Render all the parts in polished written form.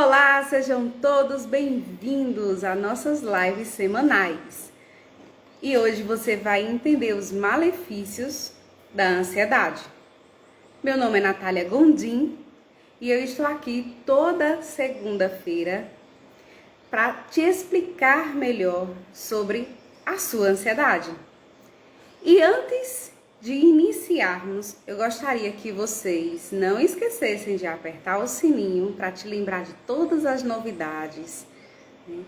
Olá, sejam todos bem-vindos a nossas lives semanais. E hoje você vai entender os malefícios da ansiedade. Meu nome é Natália Gondim e eu estou aqui toda segunda-feira para te explicar melhor sobre a sua ansiedade. E antes de iniciarmos, eu gostaria que vocês não esquecessem de apertar o sininho para te lembrar de todas as novidades, né?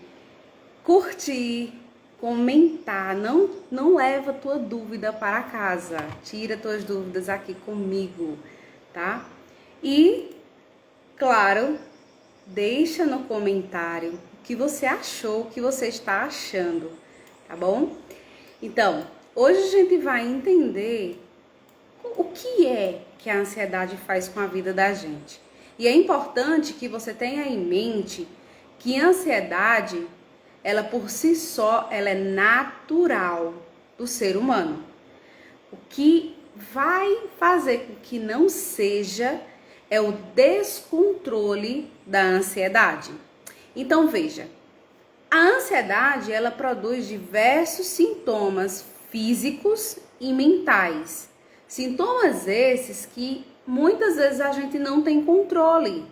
Curtir, comentar, não leva tua dúvida para casa, tira tuas dúvidas aqui comigo, tá? E, claro, deixa no comentário o que você achou, o que você está achando, tá bom? Então, hoje a gente vai entender o que é que a ansiedade faz com a vida da gente. E é importante que você tenha em mente que a ansiedade, ela por si só, ela é natural do ser humano. O que vai fazer com que não seja é o descontrole da ansiedade. Então veja, a ansiedade, ela produz diversos sintomas físicos e mentais. Sintomas esses que muitas vezes a gente não tem controle.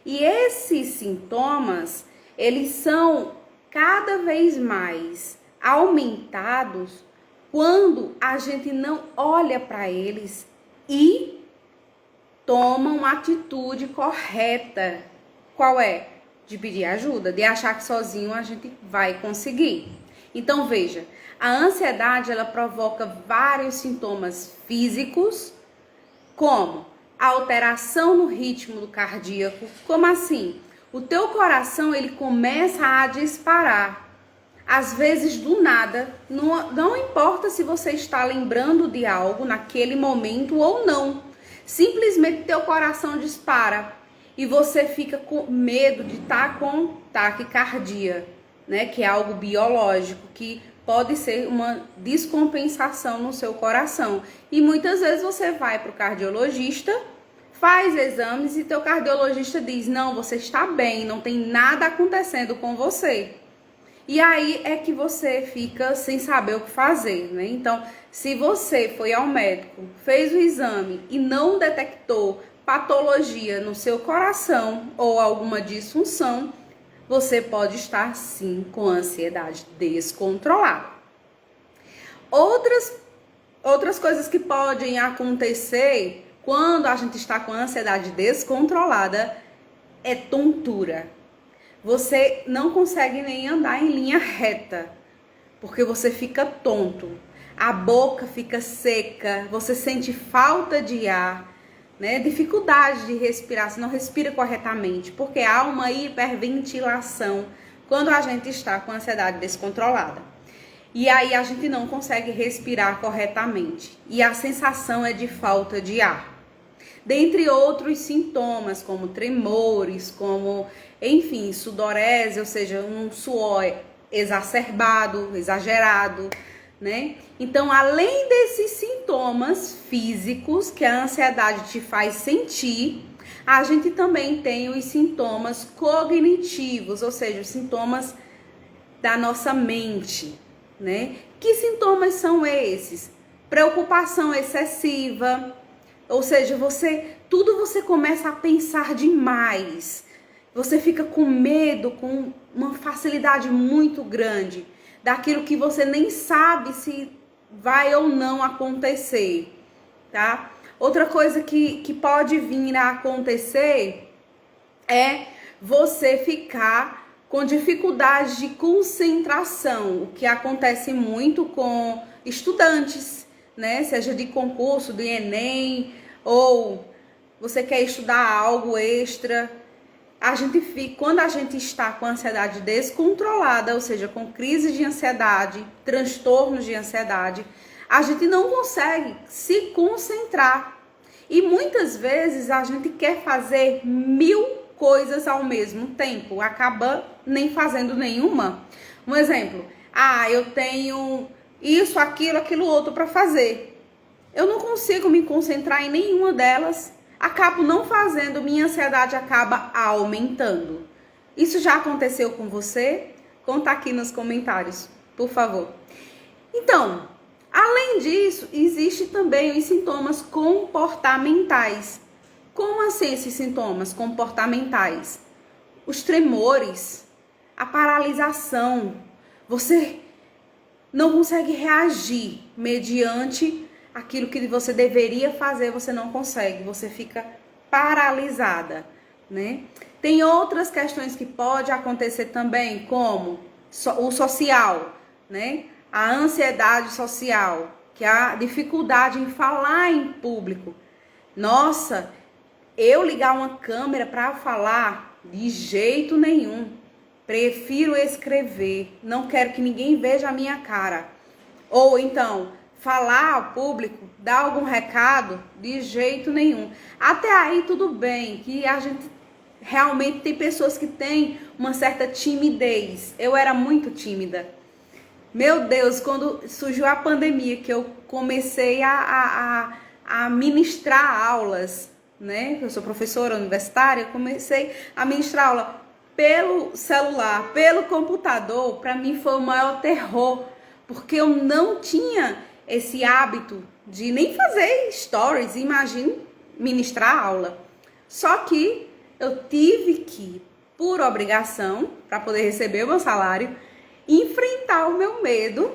E esses sintomas, eles são cada vez mais aumentados quando a gente não olha para eles e toma uma atitude correta. Qual é? De pedir ajuda, de achar que sozinho a gente vai conseguir. Então veja, a ansiedade ela provoca vários sintomas físicos, como alteração no ritmo do cardíaco. Como assim? O teu coração ele começa a disparar, às vezes do nada, não importa se você está lembrando de algo naquele momento ou não, simplesmente teu coração dispara. E você fica com medo de estar com taquicardia, né? Que é algo biológico, que pode ser uma descompensação no seu coração. E muitas vezes você vai para o cardiologista, faz exames e teu cardiologista diz, não, você está bem, não tem nada acontecendo com você. E aí é que você fica sem saber o que fazer, né? Então, se você foi ao médico, fez o exame e não detectou patologia no seu coração ou alguma disfunção, você pode estar sim com ansiedade descontrolada. Outras coisas que podem acontecer quando a gente está com ansiedade descontrolada é tontura. Você não consegue nem andar em linha reta, porque você fica tonto, a boca fica seca, você sente falta de ar, né? Dificuldade de respirar, você não respira corretamente, porque há uma hiperventilação quando a gente está com ansiedade descontrolada. E aí a gente não consegue respirar corretamente. E a sensação é de falta de ar. Dentre outros sintomas, como tremores, como, enfim, sudorese, ou seja, um suor exacerbado, exagerado, né? Então, além desses sintomas físicos que a ansiedade te faz sentir, a gente também tem os sintomas cognitivos, ou seja, os sintomas da nossa mente, né? Que sintomas são esses? Preocupação excessiva, ou seja, você começa a pensar demais. Você fica com medo, com uma facilidade muito grande daquilo que você nem sabe se vai ou não acontecer, tá? Outra coisa que pode vir a acontecer é você ficar com dificuldade de concentração, o que acontece muito com estudantes, né? Seja de concurso, do Enem, ou você quer estudar algo extra. Quando a gente está com ansiedade descontrolada, ou seja, com crise de ansiedade, transtornos de ansiedade, a gente não consegue se concentrar. E muitas vezes a gente quer fazer 1000 coisas ao mesmo tempo, acaba nem fazendo nenhuma. Um exemplo, eu tenho isso, aquilo outro para fazer. Eu não consigo me concentrar em nenhuma delas. Acabo não fazendo, minha ansiedade acaba aumentando. Isso já aconteceu com você? Conta aqui nos comentários, por favor. Então, além disso, existe também os sintomas comportamentais. Como assim esses sintomas comportamentais? Os tremores, a paralisação. Você não consegue reagir mediante aquilo que você deveria fazer, você não consegue, você fica paralisada, né? Tem outras questões que pode acontecer também, como o social, né? A ansiedade social, que é a dificuldade em falar em público. Nossa, eu ligar uma câmera para falar de jeito nenhum. Prefiro escrever, não quero que ninguém veja a minha cara. Ou então, falar ao público, dar algum recado, de jeito nenhum. Até aí tudo bem, que a gente realmente tem pessoas que têm uma certa timidez. Eu era muito tímida. Meu Deus, quando surgiu a pandemia, que eu comecei a ministrar aulas, né? Eu sou professora universitária, eu comecei a ministrar aula pelo celular, pelo computador. Para mim foi o maior terror, porque eu não tinha esse hábito de nem fazer stories, imagine ministrar aula. Só que eu tive que, por obrigação, para poder receber o meu salário, enfrentar o meu medo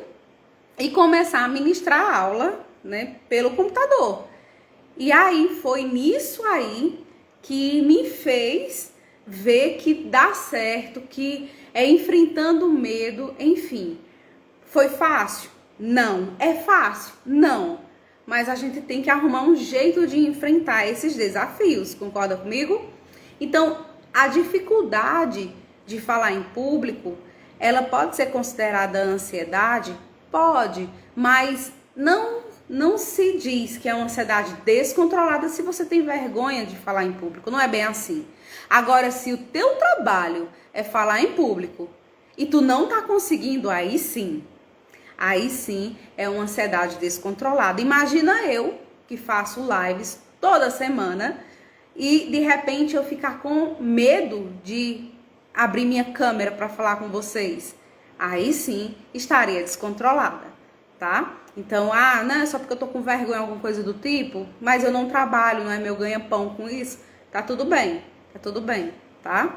e começar a ministrar aula, né, pelo computador. E aí foi nisso aí que me fez ver que dá certo, que é enfrentando o medo, enfim. Foi fácil? Não. É fácil? Não. Mas a gente tem que arrumar um jeito de enfrentar esses desafios, concorda comigo? Então, a dificuldade de falar em público, ela pode ser considerada ansiedade? Pode, mas não se diz que é uma ansiedade descontrolada se você tem vergonha de falar em público. Não é bem assim. Agora, se o teu trabalho é falar em público e tu não tá conseguindo, aí sim é uma ansiedade descontrolada. Imagina eu que faço lives toda semana e de repente eu ficar com medo de abrir minha câmera para falar com vocês. Aí sim estaria descontrolada, tá? Então, não é só porque eu tô com vergonha, alguma coisa do tipo, mas eu não trabalho, não é meu ganha-pão com isso. Tá tudo bem, tá?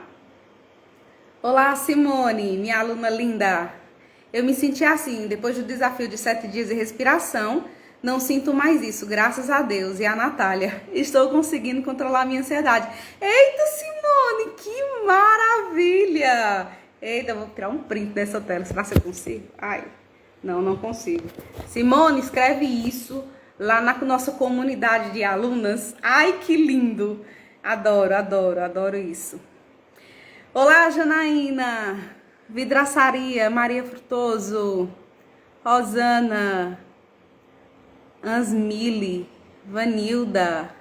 Olá, Simone, minha aluna linda. Eu me senti assim, depois do desafio de 7 dias de respiração, não sinto mais isso, graças a Deus. E a Natália, estou conseguindo controlar minha ansiedade. Eita, Simone, que maravilha! Eita, vou tirar um print dessa tela, será que eu consigo? Ai, não consigo. Simone, escreve isso lá na nossa comunidade de alunas. Ai, que lindo! Adoro isso. Olá, Janaína, Vidraçaria, Maria Frutoso, Rosana, Ansmile, Vanilda,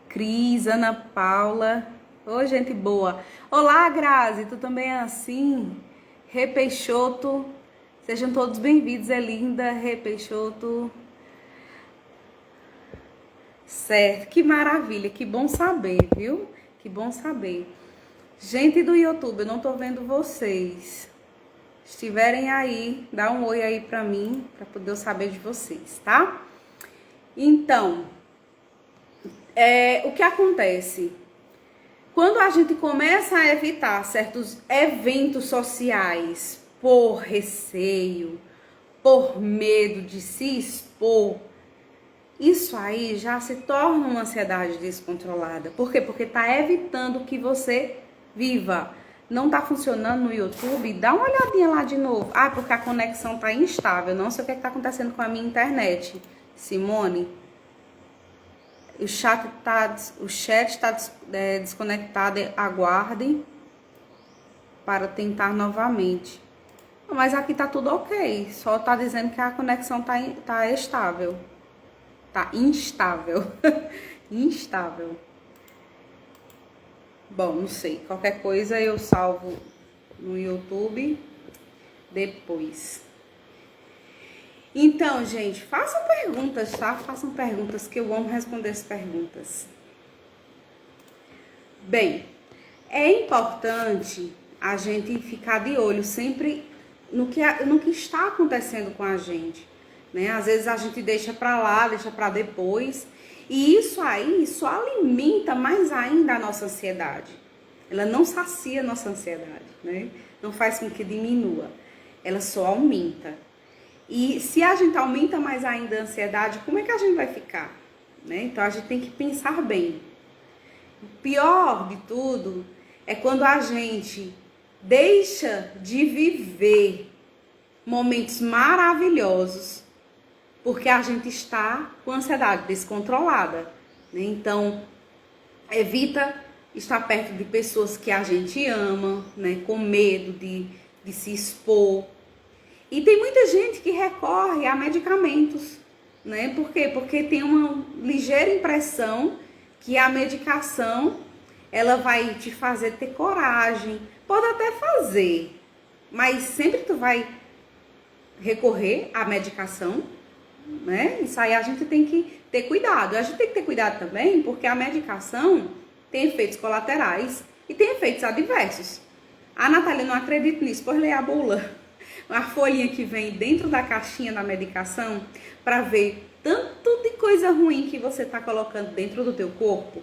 Cris, Ana Paula. Ô, gente boa. Olá, Grazi, tu também é assim? Rê Peixoto, sejam todos bem-vindos, é linda, Rê Peixoto. Certo, que maravilha, que bom saber, viu? Que bom saber. Gente do YouTube, eu não tô vendo vocês. Se estiverem aí, dá um oi aí pra mim, pra poder eu saber de vocês, tá? Então, o que acontece? Quando a gente começa a evitar certos eventos sociais por receio, por medo de se expor, isso aí já se torna uma ansiedade descontrolada. Por quê? Porque tá evitando que você viva. Não tá funcionando no YouTube? Dá uma olhadinha lá de novo. Porque a conexão tá instável. Não sei o que tá acontecendo com a minha internet. Simone, o chat está desconectado. Aguardem para tentar novamente. Mas aqui tá tudo ok. Só tá dizendo que a conexão tá estável. Tá instável. Instável. Bom, não sei. Qualquer coisa eu salvo no YouTube depois. Então, gente, façam perguntas, tá? Façam perguntas que eu amo responder as perguntas. Bem, É importante a gente ficar de olho sempre no que está acontecendo com a gente, né? Às vezes a gente deixa para lá, deixa para depois, e isso aí só alimenta mais ainda a nossa ansiedade. Ela não sacia a nossa ansiedade, né? Não faz com que diminua, ela só aumenta. E se a gente aumenta mais ainda a ansiedade, como é que a gente vai ficar, né? Então a gente tem que pensar bem. O pior de tudo é quando a gente deixa de viver momentos maravilhosos porque a gente está com ansiedade descontrolada, né? Então, evita estar perto de pessoas que a gente ama, né? Com medo de se expor. E tem muita gente que recorre a medicamentos, né? Por quê? Porque tem uma ligeira impressão que a medicação ela vai te fazer ter coragem. Pode até fazer, mas sempre tu vai recorrer à medicação, né? Isso aí a gente tem que ter cuidado. A gente tem que ter cuidado também porque a medicação tem efeitos colaterais e tem efeitos adversos. A Natália não acredita nisso, pois lê a bula, a folhinha que vem dentro da caixinha da medicação para ver tanto de coisa ruim que você está colocando dentro do teu corpo.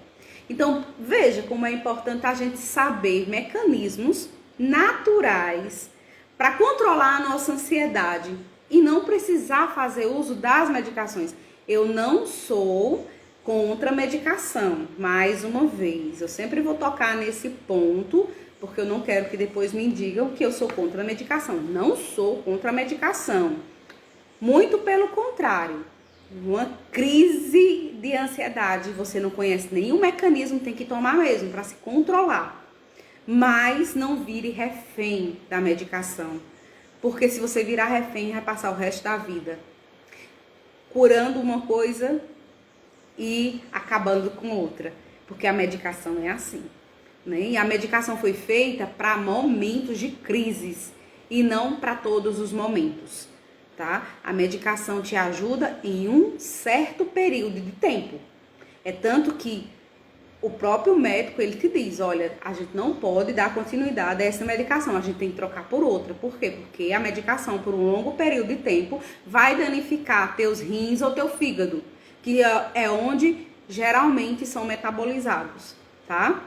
Então, veja como é importante a gente saber mecanismos naturais para controlar a nossa ansiedade e não precisar fazer uso das medicações. Eu não sou contra a medicação, mais uma vez. Eu sempre vou tocar nesse ponto, porque eu não quero que depois me digam que eu sou contra a medicação. Não sou contra a medicação. Muito pelo contrário. Uma crise de ansiedade, você não conhece nenhum mecanismo, tem que tomar mesmo para se controlar. Mas não vire refém da medicação. Porque se você virar refém, vai passar o resto da vida curando uma coisa e acabando com outra. Porque a medicação é assim, né? E a medicação foi feita para momentos de crises e não para todos os momentos. Tá? A medicação te ajuda em um certo período de tempo. É tanto que o próprio médico, ele te diz, olha, a gente não pode dar continuidade a essa medicação, a gente tem que trocar por outra. Por quê? Porque a medicação, por um longo período de tempo, vai danificar teus rins ou teu fígado, que é onde geralmente são metabolizados, tá?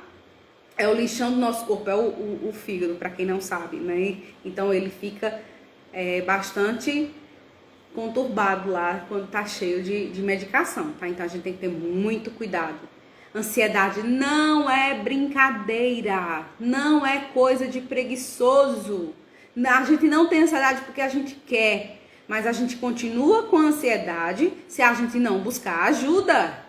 É o lixão do nosso corpo, é o fígado, para quem não sabe, né? Então ele fica bastante conturbado lá quando tá cheio de medicação, tá? Então a gente tem que ter muito cuidado. Ansiedade não é brincadeira, não é coisa de preguiçoso. A gente não tem ansiedade porque a gente quer, mas a gente continua com ansiedade se a gente não buscar ajuda.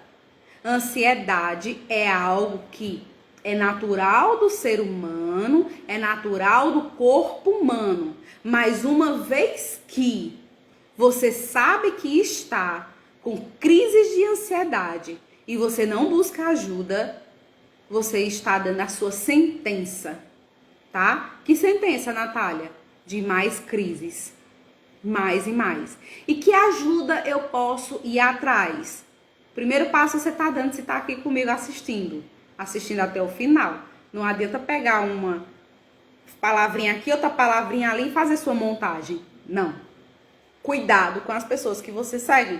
Ansiedade é algo que é natural do ser humano, é natural do corpo humano, mas uma vez que você sabe que está com crises de ansiedade e você não busca ajuda, você está dando a sua sentença, tá? Que sentença, Natália? De mais crises, mais e mais. E que ajuda eu posso ir atrás? Primeiro passo você está dando se está aqui comigo assistindo até o final. Não adianta pegar uma palavrinha aqui, outra palavrinha ali e fazer sua montagem. Não. Cuidado com as pessoas que você segue,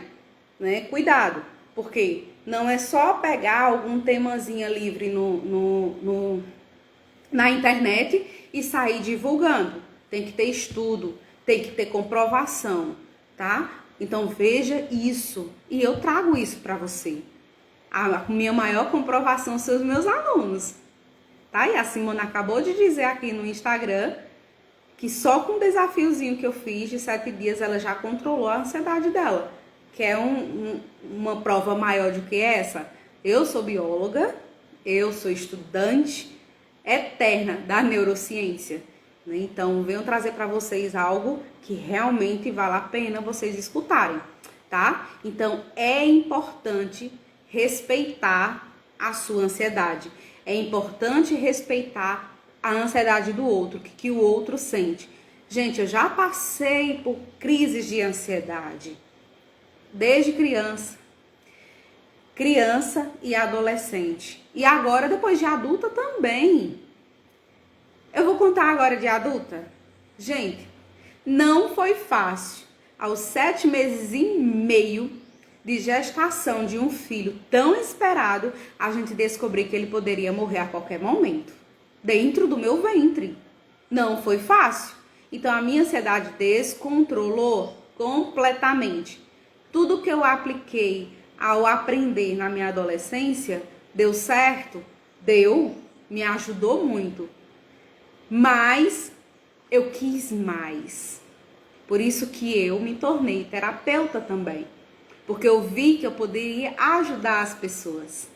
né? Cuidado, porque não é só pegar algum temazinho livre na internet e sair divulgando. Tem que ter estudo, tem que ter comprovação, tá? Então veja isso e eu trago isso para você. A minha maior comprovação são os meus alunos, tá? E a Simona acabou de dizer aqui no Instagram que só com o desafiozinho que eu fiz de 7 dias ela já controlou a ansiedade dela. Quer uma prova maior do que essa? Eu sou bióloga, eu sou estudante eterna da neurociência, né? Então venho trazer para vocês algo que realmente vale a pena vocês escutarem, tá? Então é importante respeitar a sua ansiedade. É importante respeitar a ansiedade do outro, que o outro sente. Gente, eu já passei por crises de ansiedade desde criança e adolescente. E agora, depois de adulta também. Eu vou contar agora de adulta. Gente, não foi fácil. Aos 7 meses e meio de gestação de um filho tão esperado, a gente descobrir que ele poderia morrer a qualquer momento, dentro do meu ventre. Não foi fácil. Então a minha ansiedade descontrolou completamente. Tudo que eu apliquei ao aprender na minha adolescência, deu certo? Deu, me ajudou muito. Mas eu quis mais. Por isso que eu me tornei terapeuta também. Porque eu vi que eu poderia ajudar as pessoas.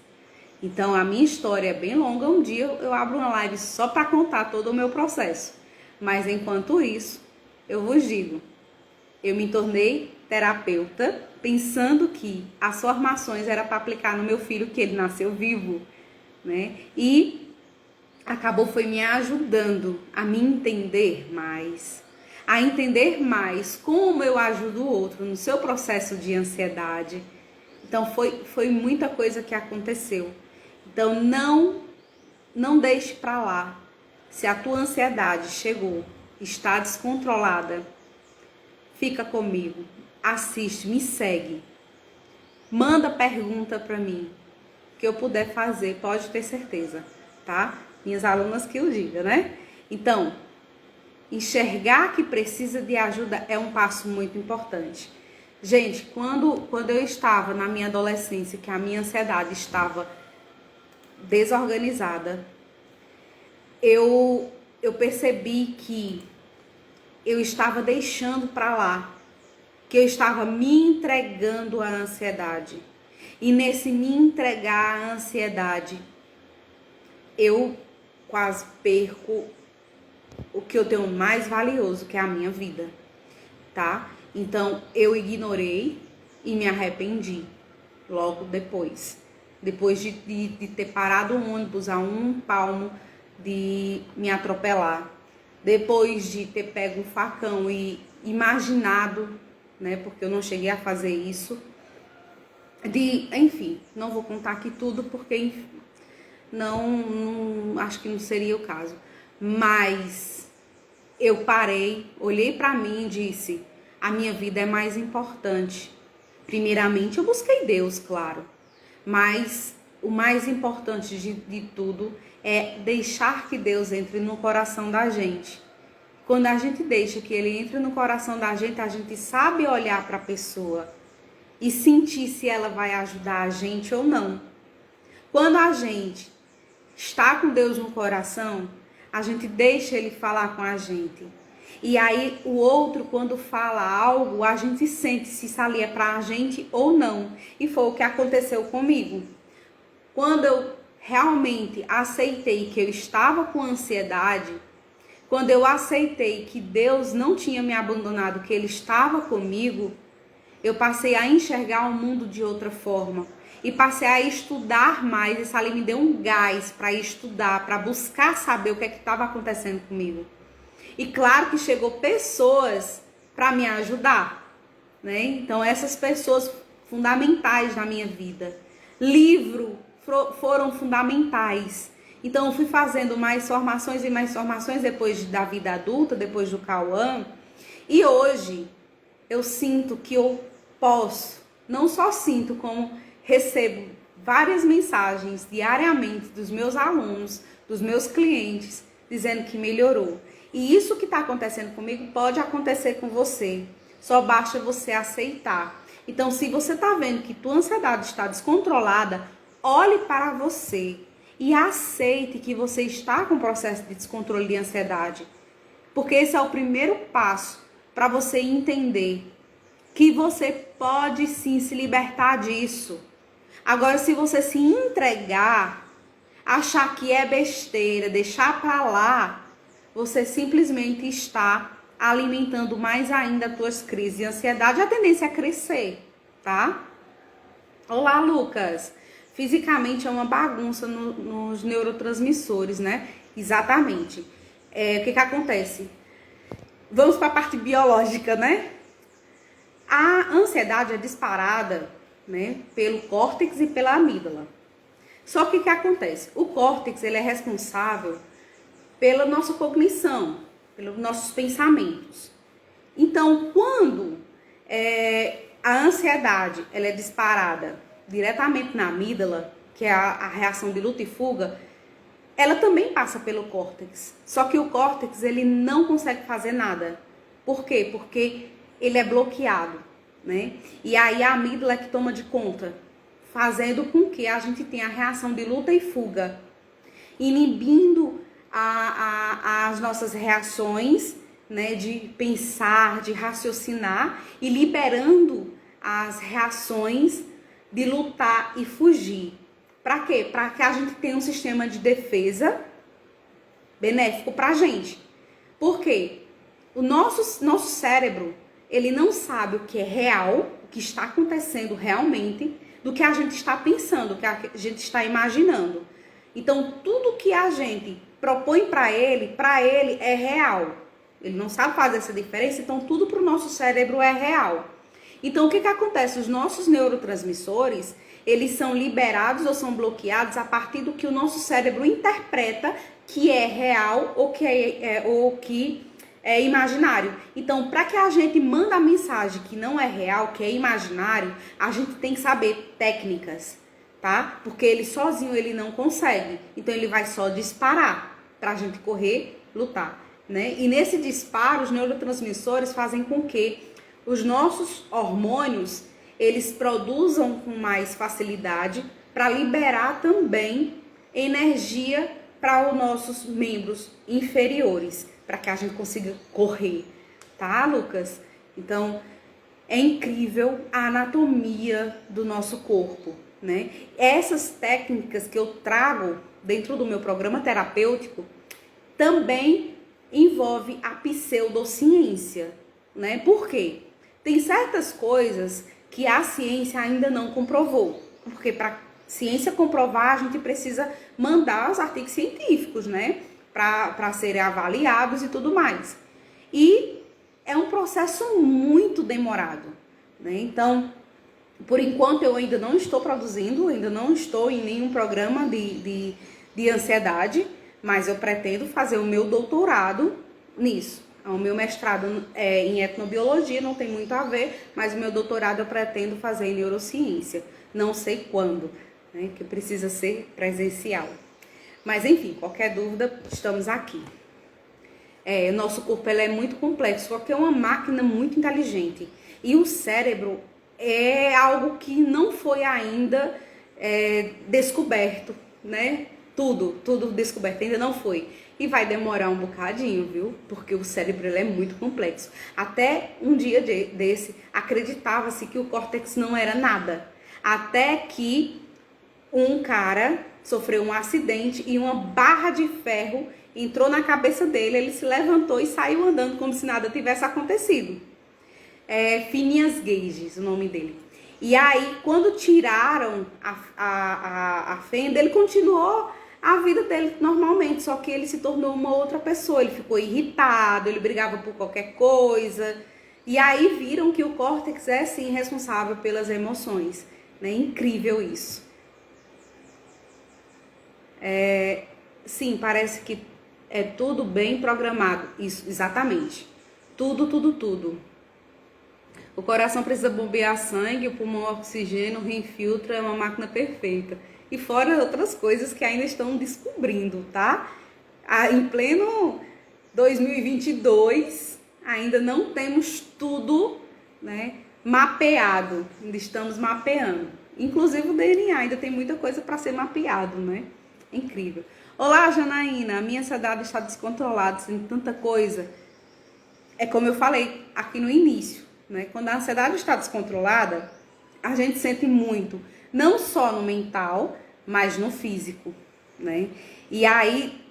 Então a minha história é bem longa. Um dia eu abro uma live só para contar todo o meu processo. Mas enquanto isso, eu vos digo, eu me tornei terapeuta pensando que as formações era para aplicar no meu filho, que ele nasceu vivo, né? E acabou foi me ajudando a me entender mais, a entender mais como eu ajudo o outro no seu processo de ansiedade. Então foi muita coisa que aconteceu. Então não deixe para lá. Se a tua ansiedade chegou, está descontrolada, fica comigo, assiste, me segue, manda pergunta para mim, que eu puder fazer, pode ter certeza, tá? Minhas alunas que eu diga, né? Então, enxergar que precisa de ajuda é um passo muito importante. Gente, quando eu estava na minha adolescência, que a minha ansiedade estava desorganizada, eu percebi que eu estava deixando para lá, que eu estava me entregando à ansiedade. E nesse me entregar à ansiedade, eu quase perco o que eu tenho mais valioso, que é a minha vida, tá? Então, eu ignorei e me arrependi logo depois. Depois de ter parado o ônibus a um palmo de me atropelar. Depois de ter pego um facão e imaginado, né? Porque eu não cheguei a fazer isso. Enfim, não vou contar aqui tudo porque enfim, não acho que não seria o caso. Mas eu parei, olhei para mim e disse: a minha vida é mais importante. Primeiramente, eu busquei Deus, claro. Mas o mais importante de tudo é deixar que Deus entre no coração da gente. Quando a gente deixa que Ele entre no coração da gente, a gente sabe olhar para a pessoa e sentir se ela vai ajudar a gente ou não. Quando a gente está com Deus no coração, a gente deixa Ele falar com a gente. E aí o outro, quando fala algo, a gente sente se isso ali é pra gente ou não. E foi o que aconteceu comigo. Quando eu realmente aceitei que eu estava com ansiedade, quando eu aceitei que Deus não tinha me abandonado, que Ele estava comigo, eu passei a enxergar o mundo de outra forma. E passei a estudar mais. Isso ali me deu um gás para estudar, para buscar saber o que é que estava acontecendo comigo. E claro que chegou pessoas para me ajudar, né? Então essas pessoas fundamentais na minha vida. Livro foram fundamentais. Então eu fui fazendo mais formações e mais formações depois da vida adulta, depois do Cauã. E hoje eu sinto que eu posso, não só sinto, como recebo várias mensagens diariamente dos meus alunos, dos meus clientes, dizendo que melhorou. E isso que está acontecendo comigo pode acontecer com você. Só basta você aceitar. Então, se você está vendo que tua ansiedade está descontrolada, olhe para você e aceite que você está com um processo de descontrole de ansiedade. Porque esse é o primeiro passo para você entender que você pode sim se libertar disso. Agora, se você se entregar, achar que é besteira, deixar para lá, você simplesmente está alimentando mais ainda as tuas crises de ansiedade. A tendência é crescer, tá? Olá, Lucas. Fisicamente é uma bagunça nos neurotransmissores, né? Exatamente. O que acontece? Vamos para a parte biológica, né? A ansiedade é disparada, né, pelo córtex e pela amígdala. Só que o que acontece? O córtex, ele é responsável pela nossa cognição, pelos nossos pensamentos. Então, quando a ansiedade ela é disparada diretamente na amígdala, que é a reação de luta e fuga, ela também passa pelo córtex. Só que o córtex ele não consegue fazer nada. Por quê? Porque ele é bloqueado, né? E aí a amígdala é que toma de conta, fazendo com que a gente tenha a reação de luta e fuga, inibindo as nossas reações, né, de pensar, de raciocinar, e liberando as reações de lutar e fugir. Para quê? Para que a gente tenha um sistema de defesa benéfico para a gente. Por quê? O nosso cérebro, ele não sabe o que é real, o que está acontecendo realmente, do que a gente está pensando, o que a gente está imaginando. Então, tudo que a gente propõe para ele é real. Ele não sabe fazer essa diferença, então tudo para o nosso cérebro é real. Então, o que acontece? Os nossos neurotransmissores, eles são liberados ou são bloqueados a partir do que o nosso cérebro interpreta que é real ou que é imaginário. Então, para que a gente mande a mensagem que não é real, que é imaginário, a gente tem que saber técnicas, tá? Porque ele sozinho ele não consegue. Então, ele vai só disparar para a gente correr, lutar, né? E nesse disparo, os neurotransmissores fazem com que os nossos hormônios eles produzam com mais facilidade para liberar também energia para os nossos membros inferiores, para que a gente consiga correr, tá, Lucas? Então, é incrível a anatomia do nosso corpo, né? Essas técnicas que eu trago dentro do meu programa terapêutico também envolve a pseudociência, né? Por quê? Tem certas coisas que a ciência ainda não comprovou, porque para ciência comprovar a gente precisa mandar os artigos científicos, né, para serem avaliados e tudo mais. E é um processo muito demorado, né? Então, por enquanto eu ainda não estou produzindo, ainda não estou em nenhum programa de ansiedade, mas eu pretendo fazer o meu doutorado nisso. O meu mestrado é em etnobiologia, não tem muito a ver, mas o meu doutorado eu pretendo fazer em neurociência. Não sei quando, né, que precisa ser presencial. Mas enfim, qualquer dúvida, estamos aqui. Nosso corpo ele é muito complexo, porque é uma máquina muito inteligente. E o cérebro é algo que não foi ainda descoberto, né? Tudo descoberto, ainda não foi. E vai demorar um bocadinho, viu? Porque o cérebro ele é muito complexo. Até um dia desse, acreditava-se que o córtex não era nada. Até que um cara sofreu um acidente e uma barra de ferro entrou na cabeça dele. Ele se levantou e saiu andando como se nada tivesse acontecido. Phineas Gage, o nome dele. E aí, quando tiraram a fenda, ele continuou a vida dele normalmente, só que ele se tornou uma outra pessoa, ele ficou irritado, ele brigava por qualquer coisa, e aí viram que o córtex é sim responsável pelas emoções, né? Incrível isso. Sim, parece que é tudo bem programado, isso, exatamente, tudo. O coração precisa bombear sangue, o pulmão oxigênio, o rim filtra, é uma máquina perfeita. E fora outras coisas que ainda estão descobrindo, tá? Em pleno 2022, ainda não temos tudo, né, mapeado. Ainda estamos mapeando. Inclusive o DNA ainda tem muita coisa para ser mapeado, né? É incrível. Olá, Janaína. A minha ansiedade está descontrolada, tem tanta coisa. É como eu falei aqui no início, né? Quando a ansiedade está descontrolada, a gente sente muito. Não só no mental, mas no físico, né? E aí,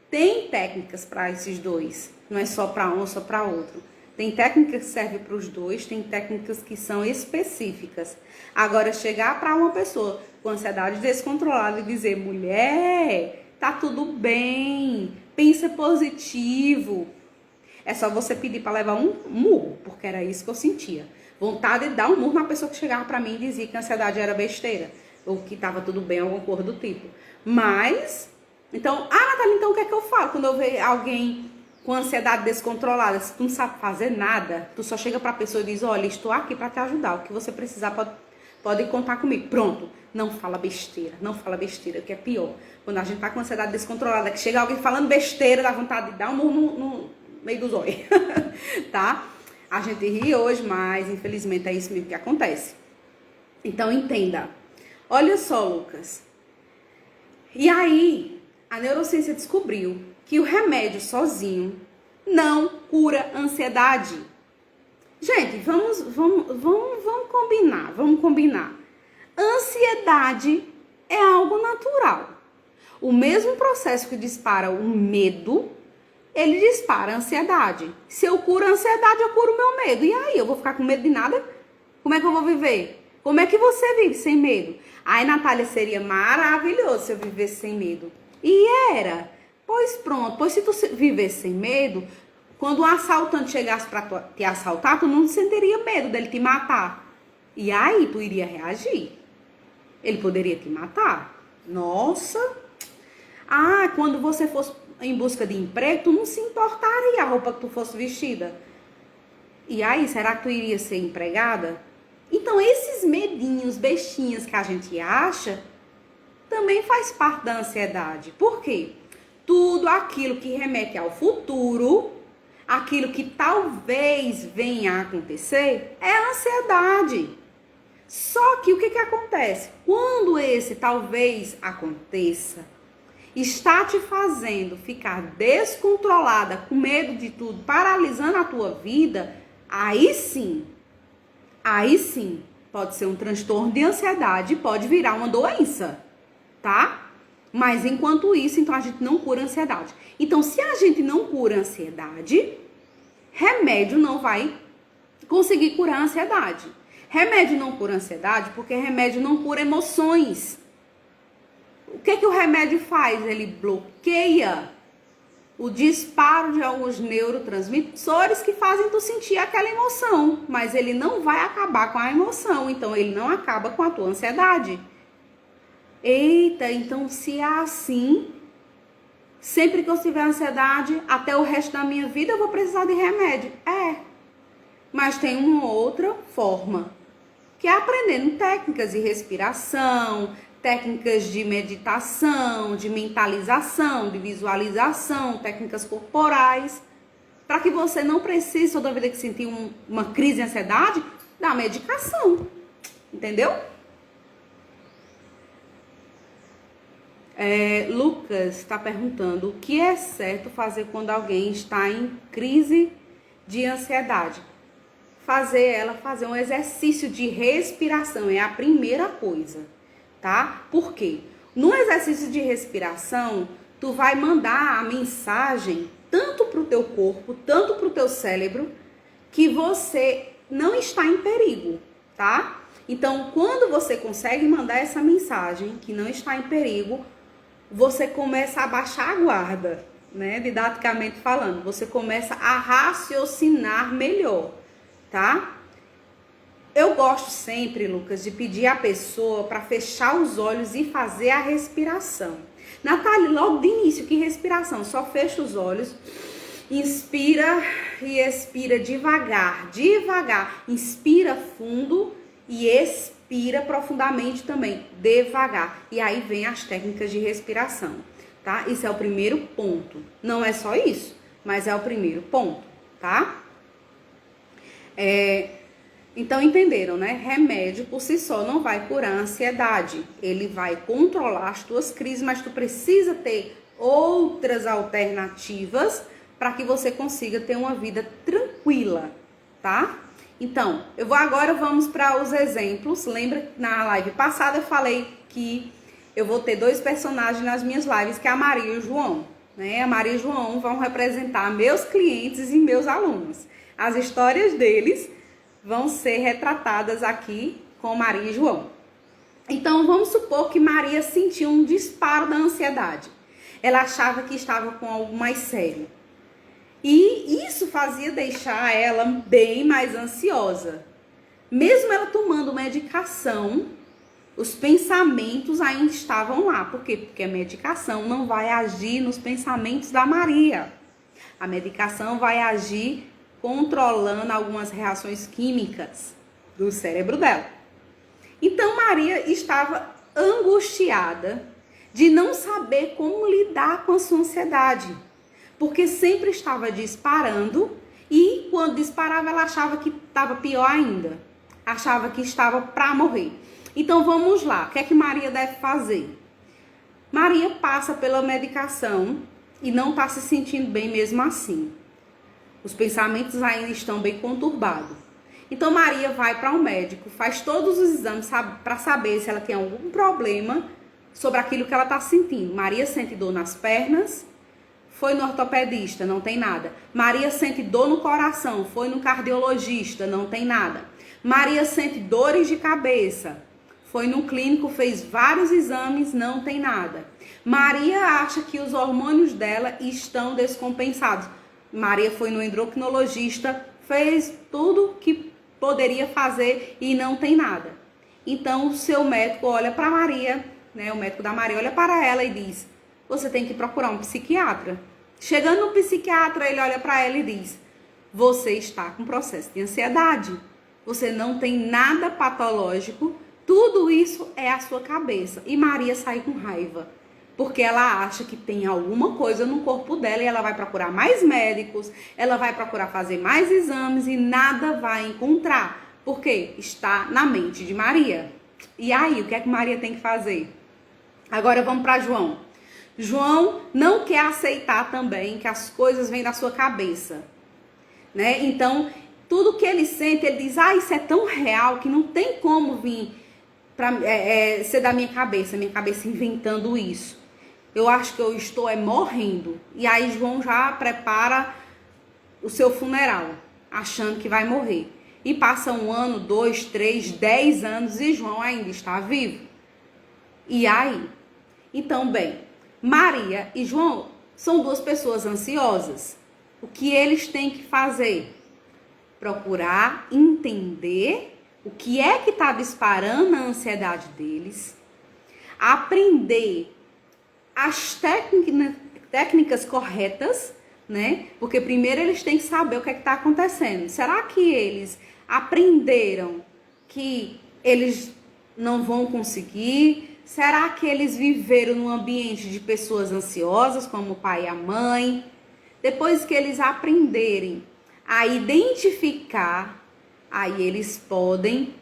tem técnicas para esses dois. Não é só para um ou só para outro. Tem técnicas que servem para os dois, tem técnicas que são específicas. Agora, chegar para uma pessoa com ansiedade descontrolada e dizer, mulher, tá tudo bem, pensa positivo. É só você pedir para levar um murro, porque era isso que eu sentia. Vontade de dar um murro na pessoa que chegava para mim e dizia que a ansiedade era besteira, ou que estava tudo bem, alguma coisa do tipo. Mas Então, Natália, então o que é que eu falo quando eu vejo alguém com ansiedade descontrolada? Se tu não sabe fazer nada, tu só chega pra pessoa e diz, olha, estou aqui pra te ajudar, o que você precisar pode contar comigo. Pronto, não fala besteira, que é pior. Quando a gente tá com ansiedade descontrolada, que chega alguém falando besteira, dá vontade de dar um murro no meio dos olhos, tá? A gente ri hoje, mas infelizmente é isso mesmo que acontece. Então entenda. Olha só, Lucas. E aí, a neurociência descobriu que o remédio sozinho não cura ansiedade. Gente, vamos combinar. Ansiedade é algo natural. O mesmo processo que dispara o medo, ele dispara a ansiedade. Se eu curo a ansiedade, eu curo o meu medo. E aí, eu vou ficar com medo de nada? Como é que eu vou viver? Como é que você vive sem medo? Ai, Natália, seria maravilhoso se eu vivesse sem medo. E era. Pois pronto. Pois se tu vivesse sem medo, quando um assaltante chegasse para te assaltar, tu não sentiria medo dele te matar. E aí, tu iria reagir. Ele poderia te matar. Nossa. Ah, quando você fosse em busca de emprego, tu não se importaria a roupa que tu fosse vestida. E aí, será que tu iria ser empregada? Então, esses medinhos, bestinhas que a gente acha, também faz parte da ansiedade. Por quê? Tudo aquilo que remete ao futuro, aquilo que talvez venha a acontecer, é a ansiedade. Só que o que acontece? Quando esse talvez aconteça, está te fazendo ficar descontrolada, com medo de tudo, paralisando a tua vida, aí sim, pode ser um transtorno de ansiedade, pode virar uma doença, tá? Mas enquanto isso, então a gente não cura a ansiedade. Então, se a gente não cura a ansiedade, remédio não vai conseguir curar a ansiedade. Remédio não cura a ansiedade porque remédio não cura emoções. O que o remédio faz? Ele bloqueia o disparo de alguns neurotransmissores que fazem tu sentir aquela emoção, mas ele não vai acabar com a emoção, então ele não acaba com a tua ansiedade. Eita, então se é assim, sempre que eu tiver ansiedade, até o resto da minha vida eu vou precisar de remédio. Mas tem uma outra forma, que é aprendendo técnicas de respiração, técnicas de meditação, de mentalização, de visualização, técnicas corporais, para que você não precise, toda vez que sentir uma crise de ansiedade, da medicação. Entendeu? Lucas está perguntando o que é certo fazer quando alguém está em crise de ansiedade. Fazer um exercício de respiração é a primeira coisa, tá? Por quê? No exercício de respiração, tu vai mandar a mensagem tanto pro teu corpo, tanto pro teu cérebro, que você não está em perigo, tá? Então, quando você consegue mandar essa mensagem que não está em perigo, você começa a baixar a guarda, né? Didaticamente falando, você começa a raciocinar melhor, tá? Eu gosto sempre, Lucas, de pedir à pessoa para fechar os olhos e fazer a respiração. Natália, logo de início, que respiração? Só fecha os olhos, inspira e expira devagar. Inspira fundo e expira profundamente também, devagar. E aí vem as técnicas de respiração, tá? Isso é o primeiro ponto. Não é só isso, mas é o primeiro ponto, tá? Então, entenderam, né? Remédio por si só não vai curar a ansiedade. Ele vai controlar as tuas crises, mas tu precisa ter outras alternativas para que você consiga ter uma vida tranquila, tá? Então, vamos para os exemplos. Lembra que na live passada eu falei que eu vou ter 2 personagens nas minhas lives, que é a Maria e o João, né? A Maria e o João vão representar meus clientes e meus alunos. As histórias deles vão ser retratadas aqui com Maria e João. Então, vamos supor que Maria sentiu um disparo da ansiedade. Ela achava que estava com algo mais sério. E isso fazia deixar ela bem mais ansiosa. Mesmo ela tomando medicação, os pensamentos ainda estavam lá. Por quê? Porque a medicação não vai agir nos pensamentos da Maria. A medicação vai agir controlando algumas reações químicas do cérebro dela. Então Maria estava angustiada de não saber como lidar com a sua ansiedade, porque sempre estava disparando e quando disparava ela achava que estava pior ainda, achava que estava para morrer. Então vamos lá, o que é que Maria deve fazer? Maria passa pela medicação e não está se sentindo bem mesmo assim. Os pensamentos ainda estão bem conturbados. Então Maria vai para um médico, faz todos os exames para saber se ela tem algum problema sobre aquilo que ela está sentindo. Maria sente dor nas pernas, foi no ortopedista, não tem nada. Maria sente dor no coração, foi no cardiologista, não tem nada. Maria sente dores de cabeça, foi no clínico, fez vários exames, não tem nada. Maria acha que os hormônios dela estão descompensados. Maria foi no endocrinologista, fez tudo que poderia fazer e não tem nada. Então o seu médico olha para Maria, né? O médico da Maria olha para ela e diz: você tem que procurar um psiquiatra. Chegando no psiquiatra, ele olha para ela e diz: você está com processo de ansiedade. Você não tem nada patológico, tudo isso é a sua cabeça. E Maria sai com raiva, porque ela acha que tem alguma coisa no corpo dela e ela vai procurar mais médicos, ela vai procurar fazer mais exames e nada vai encontrar, porque está na mente de Maria. E aí, o que é que Maria tem que fazer? Agora vamos para João. João não quer aceitar também que as coisas vêm da sua cabeça, né? Então, tudo que ele sente, ele diz: isso é tão real que não tem como vir ser da minha cabeça inventando isso. Eu acho que eu estou morrendo. E aí João já prepara o seu funeral, achando que vai morrer. E passa 1 ano, 2, 3, 10 anos e João ainda está vivo. E aí? Então, bem, Maria e João são 2 pessoas ansiosas. O que eles têm que fazer? Procurar entender o que é que está disparando a ansiedade deles, aprender as técnicas corretas, né? Porque primeiro eles têm que saber o que é que está acontecendo. Será que eles aprenderam que eles não vão conseguir? Será que eles viveram num ambiente de pessoas ansiosas, como o pai e a mãe? Depois que eles aprenderem a identificar, aí eles podem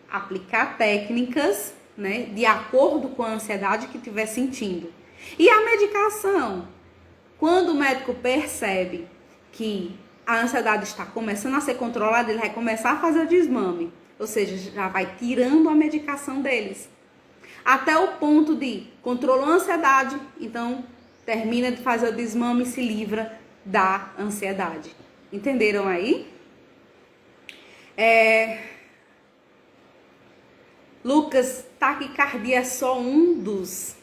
aplicar técnicas, né, de acordo com a ansiedade que estiver sentindo. E a medicação? Quando o médico percebe que a ansiedade está começando a ser controlada, ele vai começar a fazer o desmame. Ou seja, já vai tirando a medicação deles. Até o ponto de controlou a ansiedade, então termina de fazer o desmame e se livra da ansiedade. Entenderam aí? Lucas, taquicardia é só um dos.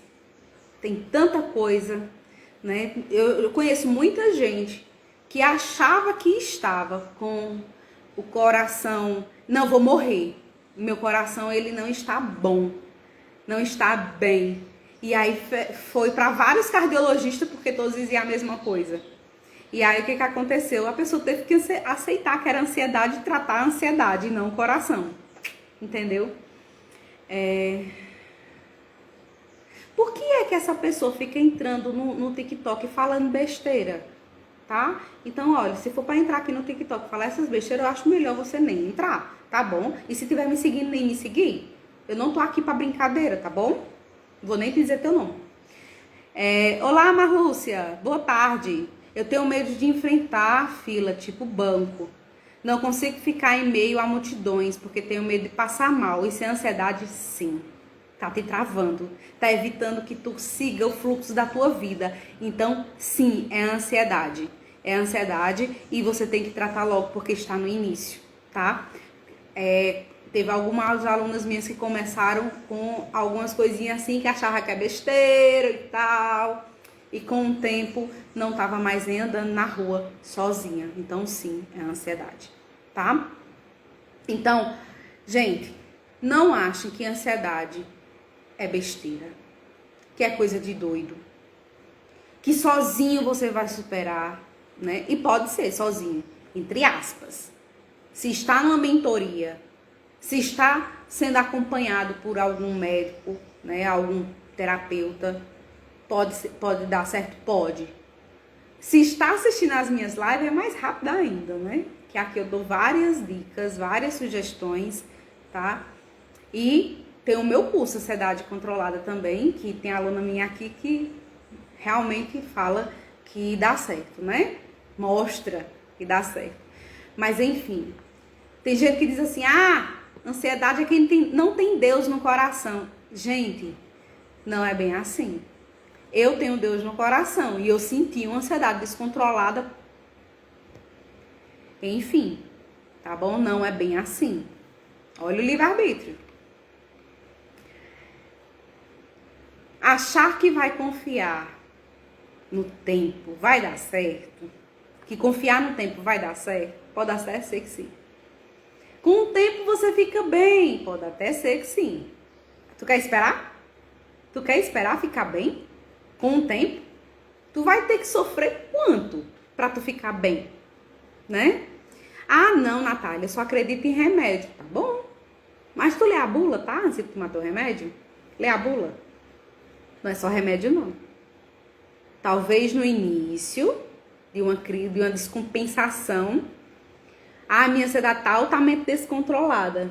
Tem tanta coisa, né? Eu conheço muita gente que achava que estava com o coração, não, vou morrer. Meu coração, ele não está bom, não está bem. E aí foi para vários cardiologistas porque todos diziam a mesma coisa. E aí o que aconteceu? A pessoa teve que aceitar que era ansiedade e tratar a ansiedade e não o coração. Entendeu? Por que é que essa pessoa fica entrando no TikTok falando besteira? Tá? Então, olha, se for para entrar aqui no TikTok e falar essas besteiras, eu acho melhor você nem entrar, tá bom? E se tiver me seguindo, nem me seguir. Eu não tô aqui para brincadeira, tá bom? Vou nem dizer teu nome. Olá, Marlúcia. Boa tarde. Eu tenho medo de enfrentar a fila, tipo banco. Não consigo ficar em meio a multidões, porque tenho medo de passar mal. Isso é ansiedade? Sim. Tá te travando. Tá evitando que tu siga o fluxo da tua vida. Então, sim, é ansiedade. É ansiedade e você tem que tratar logo, porque está no início, tá? Teve algumas alunas minhas que começaram com algumas coisinhas assim, que achavam que é besteira e tal. E com o tempo não estava mais nem andando na rua sozinha. Então sim, é ansiedade, tá? Então, gente, não achem que ansiedade é besteira, que é coisa de doido, que sozinho você vai superar, né? E pode ser sozinho, entre aspas. Se está numa mentoria, se está sendo acompanhado por algum médico, né? Algum terapeuta, pode dar certo? Pode. Se está assistindo às minhas lives, é mais rápido ainda, né? Que aqui eu dou várias dicas, várias sugestões, tá? E tem o meu curso Ansiedade Controlada também, que tem aluna minha aqui que realmente fala que dá certo, né? Mostra que dá certo. Mas enfim, tem gente que diz assim, ansiedade é quem não tem Deus no coração. Gente, não é bem assim. Eu tenho Deus no coração e eu senti uma ansiedade descontrolada. Enfim, tá bom? Não é bem assim. Olha o livre-arbítrio. Achar que vai confiar no tempo vai dar certo? Que confiar no tempo vai dar certo? Pode até ser que sim. Com o tempo você fica bem? Pode até ser que sim. Tu quer esperar? Tu quer esperar ficar bem? Com o tempo? Tu vai ter que sofrer quanto pra tu ficar bem? Né? Ah, não, Natália, eu só acredito em remédio. Tá bom. Mas tu lê a bula, tá? Antes de tomar teu remédio? Lê a bula. Não é só remédio, não. Talvez no início de uma descompensação, a minha ansiedade tá altamente descontrolada.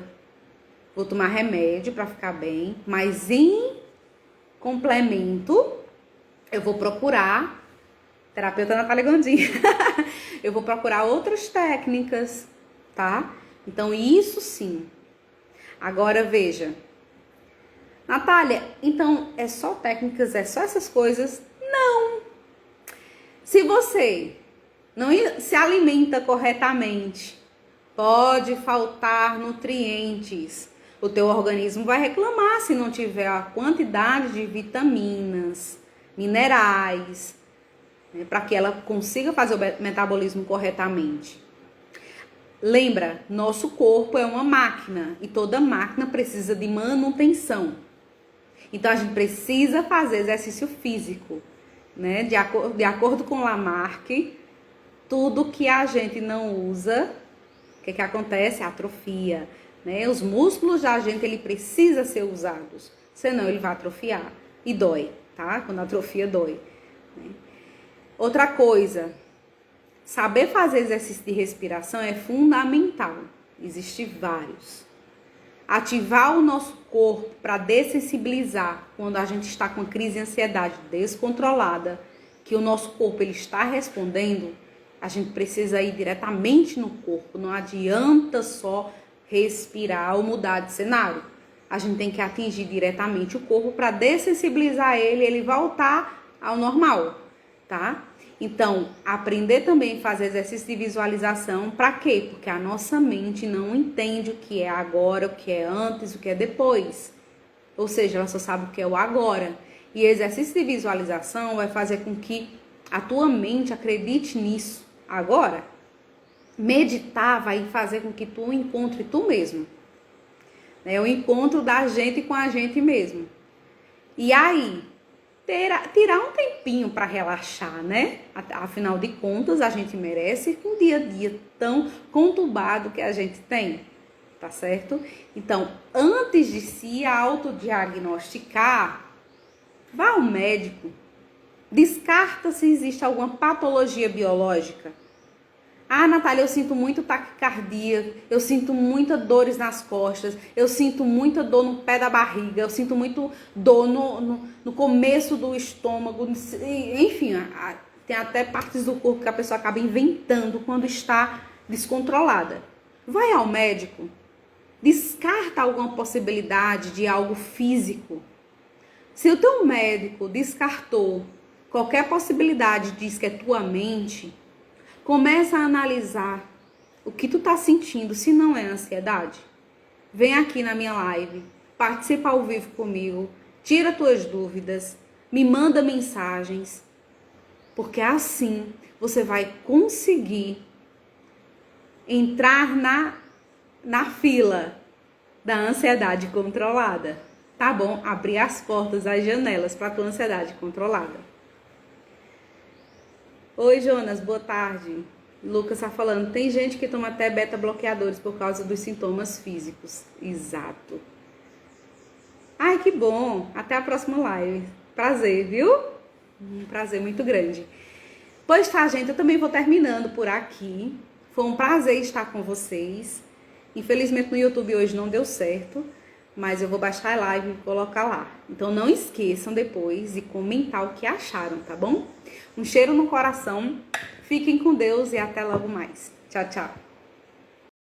Vou tomar remédio para ficar bem, mas em complemento, eu vou procurar, terapeuta Natália Gondim, eu vou procurar outras técnicas, tá? Então, isso sim. Agora, veja. Natália, então é só técnicas, é só essas coisas? Não. Se você não se alimenta corretamente, pode faltar nutrientes. O teu organismo vai reclamar se não tiver a quantidade de vitaminas, minerais, né, para que ela consiga fazer o metabolismo corretamente. Lembra, nosso corpo é uma máquina e toda máquina precisa de manutenção. Então, a gente precisa fazer exercício físico, né? De acordo com Lamarck, tudo que a gente não usa, o que acontece? Atrofia, né? Os músculos da gente, ele precisa ser usados, senão ele vai atrofiar e dói, tá? Quando atrofia, dói. Né? Outra coisa, saber fazer exercício de respiração é fundamental. Existem vários. Ativar o nosso corpo para dessensibilizar quando a gente está com crise de ansiedade descontrolada, que o nosso corpo ele está respondendo, a gente precisa ir diretamente no corpo. Não adianta só respirar ou mudar de cenário. A gente tem que atingir diretamente o corpo para dessensibilizar ele voltar ao normal, tá? Então, aprender também a fazer exercício de visualização, para quê? Porque a nossa mente não entende o que é agora, o que é antes, o que é depois. Ou seja, ela só sabe o que é o agora. E exercício de visualização vai fazer com que a tua mente acredite nisso agora. Meditar vai fazer com que tu encontre tu mesmo. É o encontro da gente com a gente mesmo. E aí, tirar um tempinho para relaxar, né? Afinal de contas, a gente merece com o dia a dia tão conturbado que a gente tem, tá certo? Então, antes de se autodiagnosticar, vá ao médico, descarta se existe alguma patologia biológica. Ah, Natália, eu sinto muito taquicardia, eu sinto muitas dores nas costas, eu sinto muita dor no pé da barriga, eu sinto muito dor no começo do estômago, enfim, tem até partes do corpo que a pessoa acaba inventando quando está descontrolada. Vai ao médico, descarta alguma possibilidade de algo físico. Se o teu médico descartou qualquer possibilidade, diz que é tua mente, começa a analisar o que tu tá sentindo, se não é ansiedade. Vem aqui na minha live, participa ao vivo comigo, tira tuas dúvidas, me manda mensagens, porque assim você vai conseguir entrar na fila da ansiedade controlada, tá bom? Abrir as portas, as janelas para tua ansiedade controlada. Oi, Jonas, boa tarde. Lucas tá falando, tem gente que toma até beta-bloqueadores por causa dos sintomas físicos. Exato. Ai, que bom. Até a próxima live. Prazer, viu? Um prazer muito grande. Pois tá, gente, eu também vou terminando por aqui. Foi um prazer estar com vocês. Infelizmente no YouTube hoje não deu certo, mas eu vou baixar a live e colocar lá. Então não esqueçam depois de comentar o que acharam, tá bom? Um cheiro no coração. Fiquem com Deus e até logo mais. Tchau, tchau.